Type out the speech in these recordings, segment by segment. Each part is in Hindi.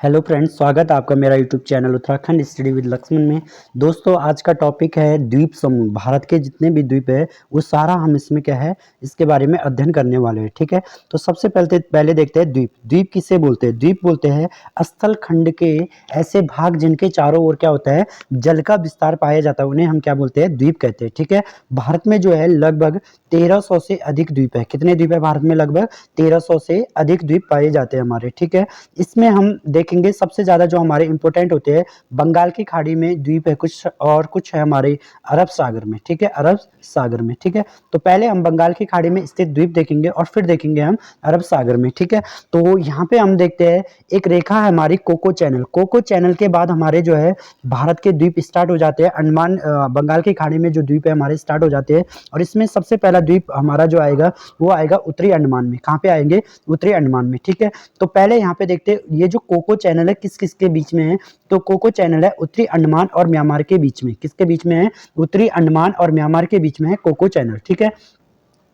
हेलो फ्रेंड्स, स्वागत है आपका मेरा YouTube channel Uttarakhand study with Lakshman में। दोस्तों, आज का टॉपिक है द्वीप समूह। भारत के जितने भी द्वीप है वो सारा हम इसमें क्या है इसके बारे में अध्ययन करने वाले हैं। ठीक है, तो सबसे पहले देखते हैं द्वीप। द्वीप किसे बोलते हैं? द्वीप बोलते हैं स्थल खंड के ऐसे भाग जिनके चारों ओर क्या होता है, जल का विस्तार पाया जाता है, उन्हें हम क्या बोलते हैं? द्वीप कहते हैं। ठीक है, भारत में जो है लगभग 1300 से अधिक द्वीप है। कितने द्वीप है भारत में? लगभग 1300 से अधिक द्वीप पाए जाते हैं हमारे। ठीक है, इसमें हम देखेंगे सबसे ज्यादा जो हमारे इंपॉर्टेंट होते हैं, बंगाल की खाड़ी में द्वीप है कुछ, और कुछ है हमारे अरब सागर में। ठीक है, अरब सागर में। ठीक है, तो पहले हम बंगाल की खाड़ी में स्थित द्वीप देखेंगे और फिर देखेंगे हम अरब सागर में। ठीक है, तो यहाँ पे हम देखते हैं एक रेखा है हमारी कोको चैनल। कोको चैनल के बाद हमारे जो है भारत के द्वीप स्टार्ट हो जाते हैं। अंडमान बंगाल की खाड़ी में जो द्वीप है हमारे स्टार्ट हो जाते हैं, और इसमें सबसे पहला द्वीप हमारा जो आएगा वो आएगा उत्तरी अंडमान में। कहाँ पे आएंगे? उत्तरी अंडमान में। ठीक है, तो पहले यहाँ पे देखते हैं ये जो कोको चैनल है किस किस के बीच में है। तो कोको चैनल है उत्तरी अंडमान और म्यांमार के बीच में। किसके बीच में है? उत्तरी अंडमान और म्यांमार के बीच में है कोको चैनल। ठीक है,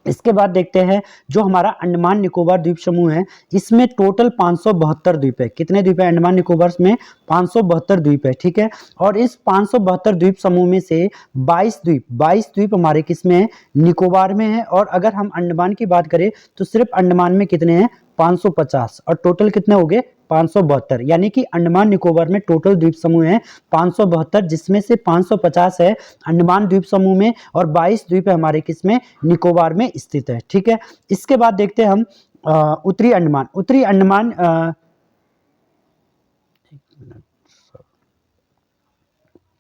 इसके बाद देखते हैं जो हमारा अंडमान निकोबार द्वीप समूह है, इसमें टोटल 572 द्वीप है। कितने द्वीप है अंडमान निकोबार में? 572 द्वीप है। ठीक है, और इस 572 द्वीप समूह में से 22 द्वीप हमारे किस में है? निकोबार में है। और अगर हम अंडमान की बात करें तो सिर्फ अंडमान में कितने हैं? 550, और टोटल कितने हो गए? 572। यानी कि अंडमान निकोबार में टोटल द्वीप समूह है 572, जिसमें से 550 है अंडमान द्वीप समूह में और 22 द्वीप है हमारे किसमें? निकोबार में स्थित है। ठीक है, इसके बाद देखते हैं हम उत्तरी अंडमान। उत्तरी अंडमान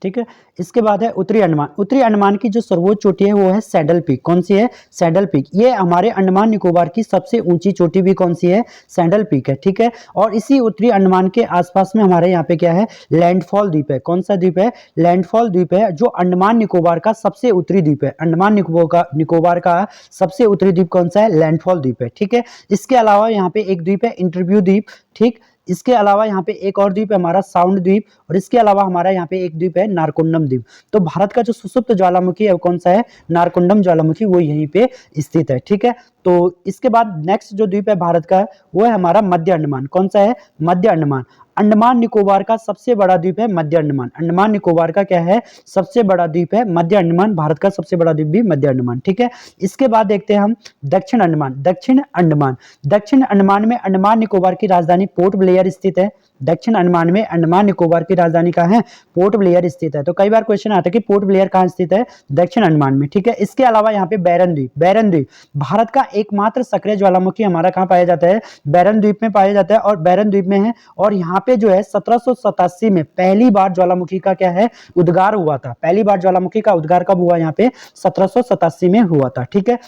ठीक है, इसके बाद है उत्तरी अंडमान। उत्तरी अंडमान की जो सर्वोच्च चोटी है वो है सैडल पीक। कौन सी है? Saddle peak. ये हमारे अंडमान निकोबार की सबसे ऊंची चोटी भी कौन सी है? सैडल पीक है। ठीक है, और इसी उत्तरी अंडमान के आसपास में हमारे यहाँ पे क्या है? लैंडफॉल द्वीप है। कौन सा द्वीप है? लैंडफॉल द्वीप है, जो अंडमान निकोबार का सबसे उत्तरी द्वीप है। अंडमान निकोबार का सबसे उत्तरी द्वीप कौन सा है? लैंडफॉल द्वीप है। ठीक है, इसके अलावा यहाँ पे एक द्वीप है इंटरव्यू द्वीप। ठीक, इसके अलावा यहाँ पे एक और द्वीप है हमारा साउंड द्वीप, और इसके अलावा हमारा यहाँ पे एक द्वीप है नारकोंडम द्वीप। तो भारत का जो सुसुप्त ज्वालामुखी है वो कौन सा है? नारकोंडम ज्वालामुखी, वो यहीं पे स्थित है। ठीक है, तो इसके बाद नेक्स्ट जो द्वीप है भारत का वो है हमारा मध्य अंडमान। कौन सा है? मध्य अंडमान। अंडमान निकोबार का सबसे बड़ा द्वीप है मध्य अंडमान। अंडमान निकोबार का क्या है? सबसे बड़ा द्वीप है मध्य अंडमान। भारत का सबसे बड़ा द्वीप भी मध्य अंडमान। ठीक है, इसके बाद देखते हैं हम दक्षिण अंडमान। दक्षिण अंडमान। दक्षिण अंडमान में अंडमान निकोबार की राजधानी पोर्ट ब्लेयर स्थित है। दक्षिण अंडमान में अंडमान निकोबार की राजधानी कहाँ है? पोर्ट ब्लेयर स्थित है। तो कई बार क्वेश्चन आता है कि पोर्ट ब्लेयर कहाँ स्थित है? दक्षिण अंडमान में। ठीक है, इसके अलावा यहाँ पे बैरन द्वीप। बैरन द्वीप भारत का एकमात्र सक्रिय ज्वालामुखी हमारा कहाँ पाया जाता है? बैरन द्वीप में पाया जाता है, और बैरन द्वीप में है। और यहाँ पे जो है 1787 में पहली बार ज्वालामुखी का क्या है? उद्गार हुआ था। पहली बार ज्वालामुखी का उद्गार कब हुआ? यहाँ पे 1787 में हुआ था। ठीक है,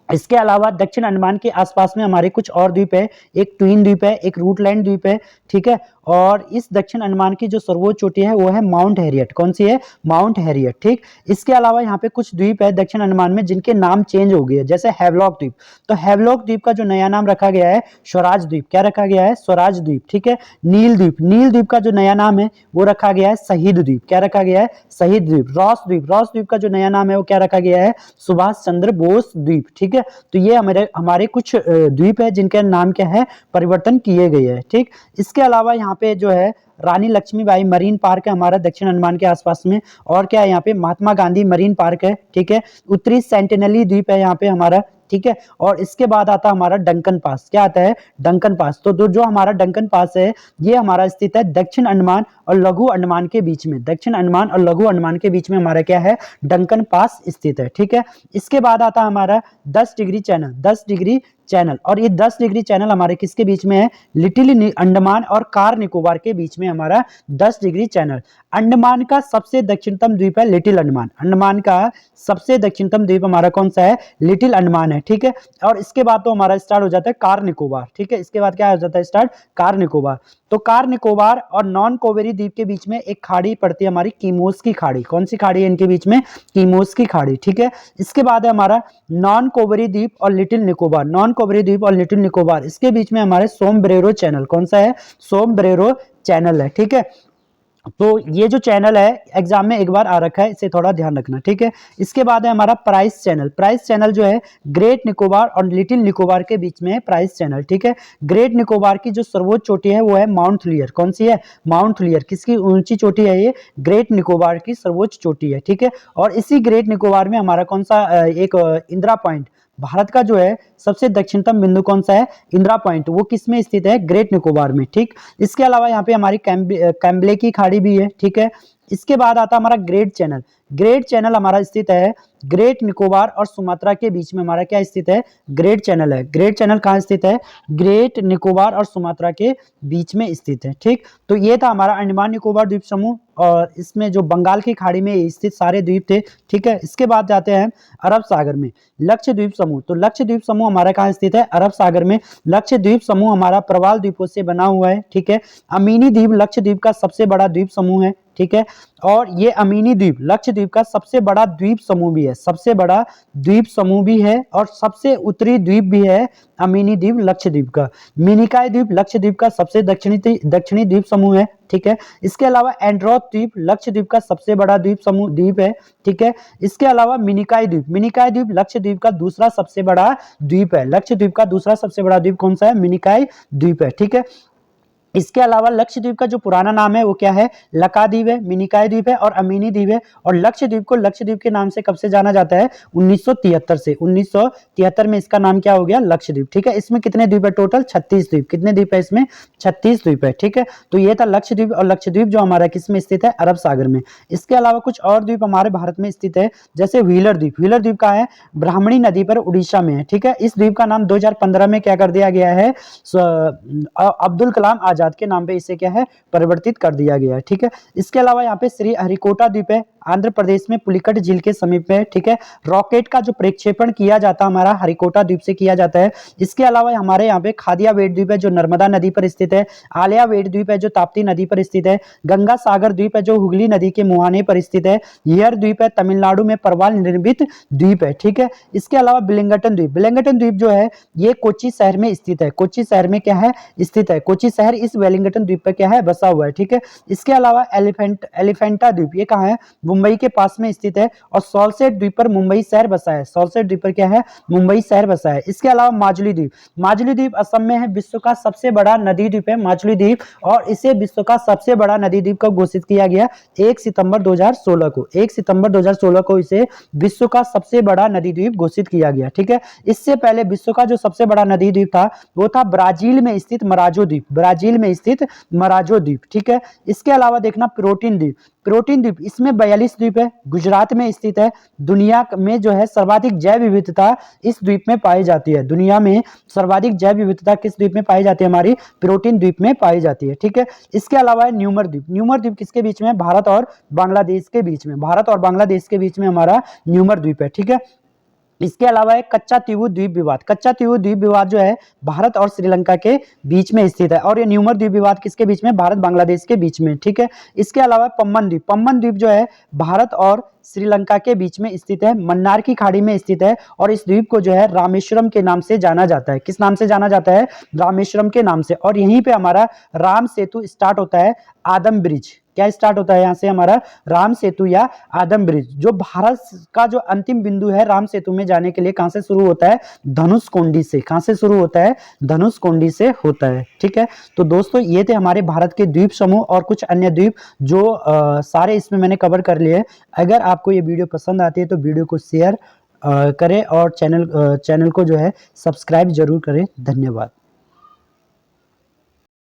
इसके अलावा दक्षिण अंडमान के आसपास में हमारे कुछ और द्वीप है। एक ट्विन द्वीप है, एक रूटलैंड द्वीप है। ठीक है, और इस दक्षिण अंडमान की जो सर्वोच्च चोटी है वो है माउंट हैरियट। कौन सी है? Mount Harriet. ठीक, इसके अलावा यहाँ पे कुछ द्वीप है दक्षिण अंडमान में जिनके नाम चेंज हो गए, जैसे हैवलॉक द्वीप। तो हैवलॉक द्वीप का जो नया नाम रखा गया है स्वराज द्वीप। क्या रखा गया है? स्वराज द्वीप। ठीक है, नील द्वीप। नील द्वीप का जो नया नाम है वो रखा गया है शहीद द्वीप। क्या रखा गया है? शहीद द्वीप। रॉस द्वीप। रॉस द्वीप का जो नया नाम है वो क्या रखा गया है? सुभाष चंद्र बोस द्वीप। ठीक है, तो ये हमारे कुछ द्वीप है जिनके नाम क्या है? परिवर्तन किए गए हैं। ठीक, इसके अलावा यहाँ पे जो है रानी लक्ष्मीबाई मरीन पार्क है हमारा दक्षिण अंडमान के आसपास में, और क्या है यहाँ पे? महात्मा गांधी मरीन पार्क है। ठीक है, उत्तरी सेंटिनली द्वीप है यहाँ पे हमारा। ठीक है, और इसके बाद आता हमारा डंकन पास। क्या आता है? Duncan pass. तो जो हमारा डंकन पास है ये हमारा स्थित है दक्षिण अंडमान और लघु अंडमान के बीच में। दक्षिण अंडमान और लघु अंडमान के बीच में हमारा क्या है? डंकन पास स्थित है। ठीक है, इसके बाद आता हमारा 10 डिग्री चैनल। 10 डिग्री चैनल, और ये 10 डिग्री चैनल हमारे किसके बीच में है? लिटिल अंडमान और कार निकोबार के बीच में हमारा 10 डिग्री चैनल। अंडमान का सबसे दक्षिणतम द्वीप है लिटिल अंडमान। अंडमान का सबसे दक्षिणतम द्वीप हमारा कौन सा है? लिटिल अंडमान है। ठीक है, और इसके बाद तो हमारा स्टार्ट हो जाता है कार निकोबार। ठीक है, इसके बाद क्या हो जाता है? Start car Nicobar. तो कार निकोबार और नॉन कोवेरी द्वीप के बीच में एक खाड़ी पड़ती है हमारी, कीमोस की खाड़ी। कौन सी खाड़ी है इनके बीच में? कीमोस की खाड़ी। ठीक है, इसके बाद है हमारा नॉन कोवेरी द्वीप और लिटिल निकोबार। नॉन कोवेरी द्वीप और लिटिल निकोबार, इसके बीच में हमारे सोमब्रेरो चैनल। कौन सा है? सोमब्रेरो चैनल है। ठीक है, तो ये जो चैनल है एग्जाम में एक बार आ रखा है, इसे थोड़ा ध्यान रखना, ठीक है। इसके बाद है हमारा प्राइस चैनल। प्राइस चैनल जो है ग्रेट निकोबार और लिटिल निकोबार के बीच में है प्राइस चैनल, ठीक है। ग्रेट निकोबार की जो सर्वोच्च चोटी है वो है माउंट लियर। कौन सी है? माउंट लियर। किसकी ऊंची चोटी है ये? ग्रेट निकोबार की सर्वोच्च चोटी है, ठीक है। और इसी ग्रेट निकोबार में हमारा कौन सा एक इंदिरा पॉइंट, भारत का जो है सबसे दक्षिणतम बिंदु कौन सा है? इंदिरा पॉइंट। वो किस में स्थित है? ग्रेट निकोबार में, ठीक। इसके अलावा यहाँ पे हमारी कैम्बले की खाड़ी भी है, ठीक है। इसके बाद आता है हमारा ग्रेट चैनल। ग्रेट चैनल हमारा स्थित है ग्रेट निकोबार और सुमात्रा के बीच में। हमारा क्या स्थित है? ग्रेट चैनल है। ग्रेट चैनल कहाँ स्थित है? ग्रेट निकोबार और सुमात्रा के बीच में स्थित है, ठीक। तो ये था हमारा अंडमान निकोबार द्वीप समूह, और इसमें जो बंगाल की खाड़ी में स्थित सारे द्वीप थे, ठीक है। इसके बाद जाते हैं अरब सागर में लक्षद्वीप समूह। तो लक्षद्वीप समूह हमारा कहाँ स्थित है? अरब सागर में। लक्षद्वीप समूह हमारा प्रवाल द्वीपों से बना हुआ है, ठीक है। अमीनी द्वीप लक्षद्वीप का सबसे बड़ा द्वीप समूह है, ठीक है। और ये अमीनी द्वीप लक्षद्वीप का सबसे बड़ा द्वीप समूह भी है, सबसे बड़ा द्वीप समूह भी है, और सबसे उत्तरी द्वीप भी है अमीनी द्वीप लक्षद्वीप का। मिनिकॉय द्वीप लक्षद्वीप का सबसे दक्षिणी द्वीप समूह है, ठीक है। इसके अलावा एंड्रोथ द्वीप लक्षद्वीप का सबसे बड़ा द्वीप है, ठीक है। इसके अलावा मिनिकॉय द्वीप लक्षद्वीप का दूसरा सबसे बड़ा द्वीप है। लक्षद्वीप का दूसरा सबसे बड़ा द्वीप कौन सा है? मिनिकॉय द्वीप है, ठीक है। इसके अलावा लक्षद्वीप का जो पुराना नाम है वो क्या है? लकाद्वीप है, मिनिकॉय द्वीप है और अमीनी द्वीप है। और लक्षद्वीप को लक्षद्वीप के नाम से कब से जाना जाता है? 1973 से। 1973 में इसका नाम क्या हो गया? लक्षद्वीप, ठीक है। इसमें कितने द्वीप है टोटल? 36 द्वीप। कितने द्वीप है इसमें? 36 द्वीप है, ठीक है। तो ये था लक्षद्वीप, और लक्षद्वीप जो हमारा किस में स्थित है? अरब सागर में। इसके अलावा कुछ और द्वीप हमारे भारत में स्थित है, जैसे व्हीलर द्वीप। व्हीलर द्वीप कहाँ है? ब्राह्मणी नदी पर उड़ीसा में है, ठीक है। इस द्वीप का नाम 2015 में क्या कर दिया गया है? अब्दुल कलाम आजाद के नाम पे इसे क्या है? परिवर्तित कर दिया गया है, ठीक है। इसके अलावा यहाँ पे श्री हरिकोटा द्वीप है, आंध्र प्रदेश में पुलिकट झील के समीप है, ठीक है। रॉकेट का जो प्रक्षेपण किया जाता है हमारा हरिकोटा द्वीप से किया जाता है। इसके अलावा हमारे यहाँ पे खादिया वेट द्वीप है जो नर्मदा नदी पर स्थित है। आलिया वेट द्वीप है जो ताप्ती नदी पर स्थित है। गंगा सागर द्वीप है जो हुगली नदी के मुहाने पर स्थित है। यियर द्वीप है तमिलनाडु में प्रवाल निर्मित द्वीप है, ठीक है। इसके अलावा बिलिंगटन द्वीप जो है ये कोच्चि शहर में स्थित है। कोच्चि शहर में क्या है? स्थित है। कोच्चि शहर इस वेलिंगटन द्वीप पर क्या है? बसा हुआ है, ठीक है। इसके अलावा एलिफेंटा द्वीप ये कहाँ है? मुंबई के पास में स्थित है। और सॉल्सेट द्वीप पर मुंबई शहर बसा है। सॉल्सेट द्वीप पर क्या है? मुंबई शहर बसा है। इसके अलावा माजुली द्वीप असम में है। विश्व का सबसे बड़ा नदी द्वीप है माजुली द्वीप, और इसे विश्व का सबसे बड़ा नदी द्वीप कब घोषित किया गया? 1 सितंबर 2016 को। 1 सितंबर 2016 को इसे विश्व का सबसे बड़ा नदी द्वीप घोषित किया गया, ठीक है। इससे पहले विश्व का जो सबसे बड़ा नदी द्वीप था वो था ब्राजील में स्थित मराजो द्वीप। ब्राजील में स्थित मराजो द्वीप, ठीक है। इसके अलावा देखना प्रोटीन द्वीप इसमें 42 द्वीप है, गुजरात में स्थित है। दुनिया में जो है सर्वाधिक जैव विविधता इस द्वीप में पाई जाती है। दुनिया में सर्वाधिक जैव विविधता किस द्वीप में पाई जाती है? हमारी प्रोटीन द्वीप में पाई जाती है, ठीक है। इसके अलावा है न्यूमर द्वीप किसके बीच में? भारत और बांग्लादेश के बीच में। भारत और बांग्लादेश के बीच में हमारा न्यूमर द्वीप है, ठीक है। इसके अलावा एक कच्चा तीवु द्वीप विवाद जो है भारत और श्रीलंका के बीच में स्थित है। और ये न्यूमर द्वीप विवाद किसके बीच में? भारत बांग्लादेश के बीच में, ठीक है। इसके अलावा पम्बन द्वीप जो है भारत और श्रीलंका के बीच में स्थित है, मन्नार की खाड़ी में स्थित है। और इस द्वीप को जो है रामेश्वरम के नाम से जाना जाता है। किस नाम से जाना जाता है? रामेश्वरम के नाम से। और यहीं पे हमारा राम सेतु स्टार्ट होता है, आदम ब्रिज। क्या स्टार्ट होता है यहाँ से? हमारा राम सेतु या आदम ब्रिज, जो भारत का जो अंतिम बिंदु है राम सेतु में जाने के लिए कहां से शुरू होता है? धनुषकोडी से। कहां से शुरू होता है? धनुषकोडी से होता है, ठीक है। तो दोस्तों ये थे हमारे भारत के द्वीप समूह और कुछ अन्य द्वीप जो सारे इसमें मैंने कवर कर लिए। अगर आपको ये वीडियो पसंद आती है तो वीडियो को शेयर करें और चैनल को जो है सब्सक्राइब जरूर करें। धन्यवाद।